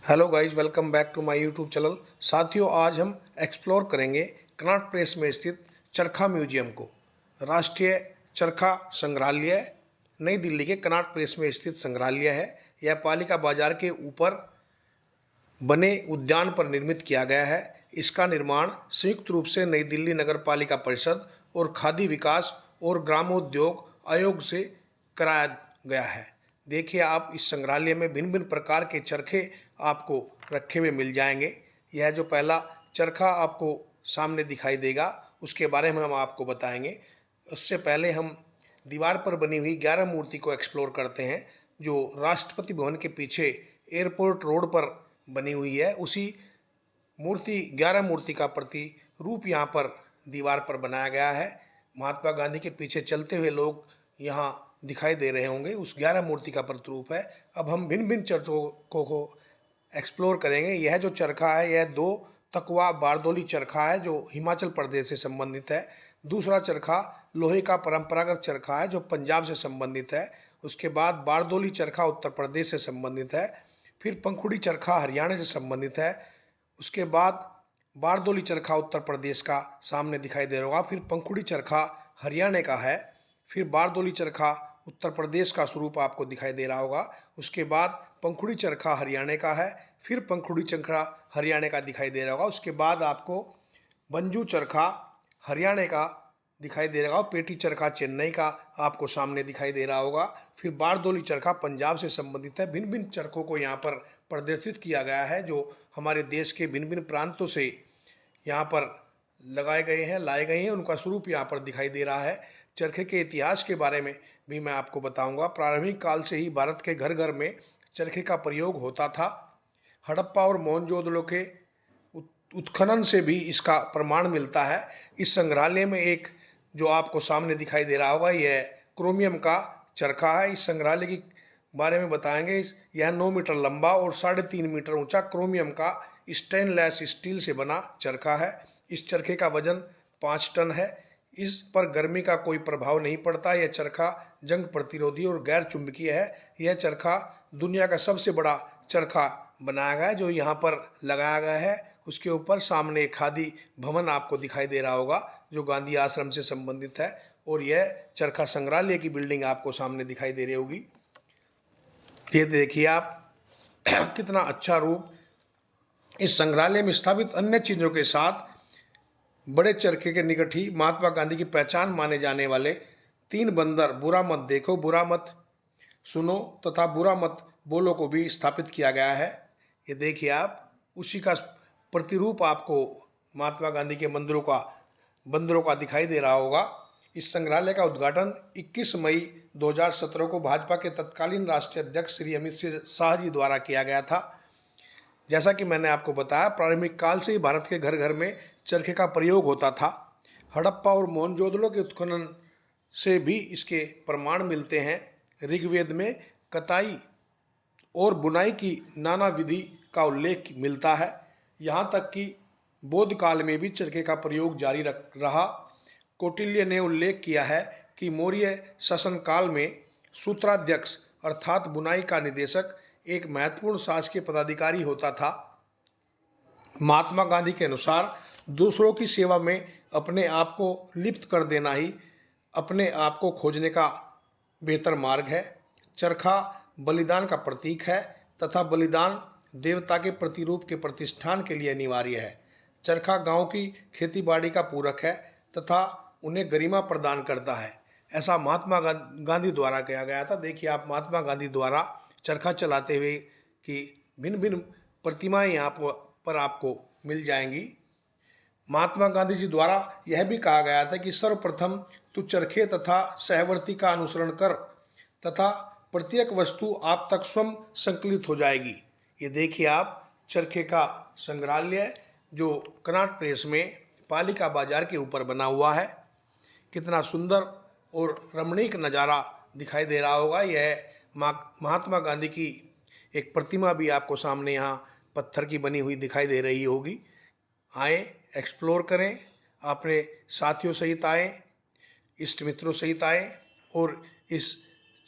Hello guys, welcome back to my YouTube channel. साथियों, आज हम एक्सप्लोर करेंगे कनॉट प्लेस में स्थित चरखा म्यूजियम को। राष्ट्रीय चरखा संग्रहालय नई दिल्ली के कनॉट प्लेस में स्थित संग्रहालय है। यह पालिका बाजार के ऊपर बने उद्यान पर निर्मित किया गया है। इसका निर्माण संयुक्त रूप से नई दिल्ली नगर पालिका परिषद और खादी विकास और ग्रामोद्योग आयोग से कराया गया है। देखिए, आप इस संग्रहालय में भिन्न भिन्न प्रकार के चरखे आपको रखे हुए मिल जाएंगे। यह जो पहला चरखा आपको सामने दिखाई देगा, उसके बारे में हम आपको बताएंगे। उससे पहले हम दीवार पर बनी हुई 11 मूर्ति को एक्सप्लोर करते हैं, जो राष्ट्रपति भवन के पीछे एयरपोर्ट रोड पर बनी हुई है। उसी मूर्ति 11 मूर्ति का प्रतिरूप यहाँ पर दीवार पर बनाया गया है। महात्मा गांधी के पीछे चलते हुए लोग यहाँ दिखाई दे रहे होंगे, उस 11 मूर्ति का प्रतिरूप है। अब हम भिन्न भिन्न चरखों को एक्सप्लोर करेंगे। यह जो चरखा है, यह 2 तकवा बारदोली चरखा है जो हिमाचल प्रदेश से संबंधित है। दूसरा चरखा लोहे का परंपरागत चरखा है जो पंजाब से संबंधित है। उसके बाद बारदोली चरखा उत्तर प्रदेश से संबंधित है। फिर पंखुड़ी चरखा हरियाणा से संबंधित है। उसके बाद बारदोली चरखा उत्तर प्रदेश का सामने दिखाई दे रहा होगा। फिर पंखुड़ी चरखा हरियाणा का है। फिर बारदोली चरखा उत्तर प्रदेश का स्वरूप आपको दिखाई दे रहा होगा। उसके बाद पंखुड़ी चरखा हरियाणा का है। फिर पंखुड़ी चरखा हरियाणा का दिखाई दे रहा होगा। उसके बाद आपको बंजू चरखा हरियाणा का दिखाई दे रहा होगा। पेटी चरखा चेन्नई का आपको सामने दिखाई दे रहा होगा। फिर बारदोली चरखा पंजाब से संबंधित है। भिन्न भिन्न चरखों को यहाँ पर प्रदर्शित किया गया है, जो हमारे देश के भिन्न भिन्न प्रांतों से यहाँ पर लगाए गए हैं, लाए गए हैं। उनका स्वरूप यहाँ पर दिखाई दे रहा है। चरखे के इतिहास के बारे में भी मैं आपको बताऊंगा। प्रारंभिक काल से ही भारत के घर घर में चरखे का प्रयोग होता था। हड़प्पा और मोहनजोदड़ो के उत्खनन से भी इसका प्रमाण मिलता है। इस संग्रहालय में एक जो आपको सामने दिखाई दे रहा होगा, यह क्रोमियम का चरखा है। इस संग्रहालय के बारे में बताएंगे। यह 9 मीटर लंबा और 3.5 मीटर ऊंचा क्रोमियम का स्टेनलेस स्टील से बना चरखा है। इस चरखे का वजन 5 टन है। इस पर गर्मी का कोई प्रभाव नहीं पड़ता। यह चरखा जंग प्रतिरोधी और गैर चुंबकीय है। यह चरखा दुनिया का सबसे बड़ा चरखा बनाया गया है जो यहाँ पर लगाया गया है। उसके ऊपर सामने खादी भवन आपको दिखाई दे रहा होगा जो गांधी आश्रम से संबंधित है। और यह चरखा संग्रहालय की बिल्डिंग आपको सामने दिखाई दे रही होगी। ये देखिए आप कितना अच्छा रूप। इस संग्रहालय में स्थापित अन्य चीज़ों के साथ बड़े चरखे के निकट ही महात्मा गांधी की पहचान माने जाने वाले 3 बंदर बुरा मत देखो, बुरा मत सुनो तथा बुरा मत बोलो को भी स्थापित किया गया है। ये देखिए आप, उसी का प्रतिरूप आपको महात्मा गांधी के बंदरों का दिखाई दे रहा होगा। इस संग्रहालय का उद्घाटन 21 मई 2017 को भाजपा के तत्कालीन राष्ट्रीय अध्यक्ष श्री अमित शाह जी द्वारा किया गया था। जैसा कि मैंने आपको बताया, प्रारंभिक काल से ही भारत के घर घर में चरखे का प्रयोग होता था। हड़प्पा और मोहनजोदड़ो के उत्खनन से भी इसके प्रमाण मिलते हैं। ऋग्वेद में कताई और बुनाई की नाना विधि का उल्लेख मिलता है। यहाँ तक कि बौद्ध काल में भी चरखे का प्रयोग जारी रहा। कौटिल्य ने उल्लेख किया है कि मौर्य शासन काल में सूत्राध्यक्ष अर्थात बुनाई का निदेशक एक महत्वपूर्ण शासकीय पदाधिकारी होता था। महात्मा गांधी के अनुसार दूसरों की सेवा में अपने आप को लिप्त कर देना ही अपने आप को खोजने का बेहतर मार्ग है। चरखा बलिदान का प्रतीक है तथा बलिदान देवता के प्रतिरूप के प्रतिष्ठान के लिए अनिवार्य है। चरखा गांव की खेतीबाड़ी का पूरक है तथा उन्हें गरिमा प्रदान करता है। ऐसा महात्मा गांधी द्वारा किया गया था। देखिए आप, महात्मा गांधी द्वारा चरखा चलाते हुए कि भिन्न भिन्न प्रतिमाएं यहाँ पर आपको मिल जाएंगी। महात्मा गांधी जी द्वारा यह भी कहा गया था कि सर्वप्रथम तू चरखे तथा सहवर्ती का अनुसरण कर तथा प्रत्येक वस्तु आप तक स्वयं संकलित हो जाएगी। ये देखिए आप, चरखे का संग्रहालय जो कनॉट प्लेस में पालिका बाजार के ऊपर बना हुआ है, कितना सुंदर और रमणीक नज़ारा दिखाई दे रहा होगा। यह महात्मा गांधी की एक प्रतिमा भी आपको सामने यहाँ पत्थर की बनी हुई दिखाई दे रही होगी। आए, एक्सप्लोर करें, अपने साथियों सहित आए, इष्ट मित्रों सहित आए और इस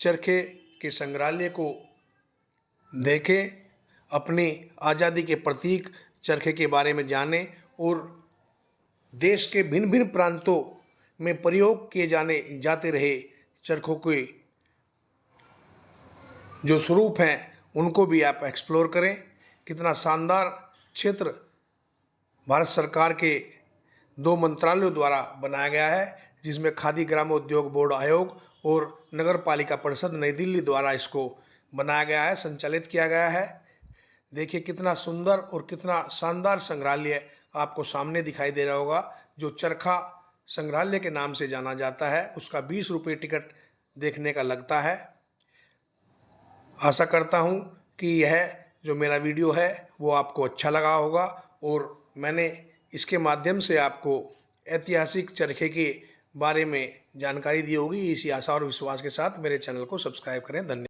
चरखे के संग्रहालय को देखें अपनी आज़ादी के प्रतीक चरखे के बारे में जानें और देश के भिन्न भिन्न प्रांतों में प्रयोग किए जाते रहे चरखों के जो स्वरूप हैं उनको भी आप एक्सप्लोर करें। कितना शानदार क्षेत्र भारत सरकार के 2 मंत्रालयों द्वारा बनाया गया है, जिसमें खादी ग्रामोद्योग बोर्ड आयोग और नगर पालिका परिषद नई दिल्ली द्वारा इसको बनाया गया है, संचालित किया गया है। देखिए कितना सुंदर और कितना शानदार संग्रहालय आपको सामने दिखाई दे रहा होगा, जो चरखा संग्रहालय के नाम से जाना जाता है। उसका 20 रुपये टिकट देखने का लगता है। आशा करता हूँ कि यह जो मेरा वीडियो है वो आपको अच्छा लगा होगा और मैंने इसके माध्यम से आपको ऐतिहासिक चरखे के बारे में जानकारी दी होगी। इसी आशा और विश्वास के साथ मेरे चैनल को सब्सक्राइब करें। धन्यवाद।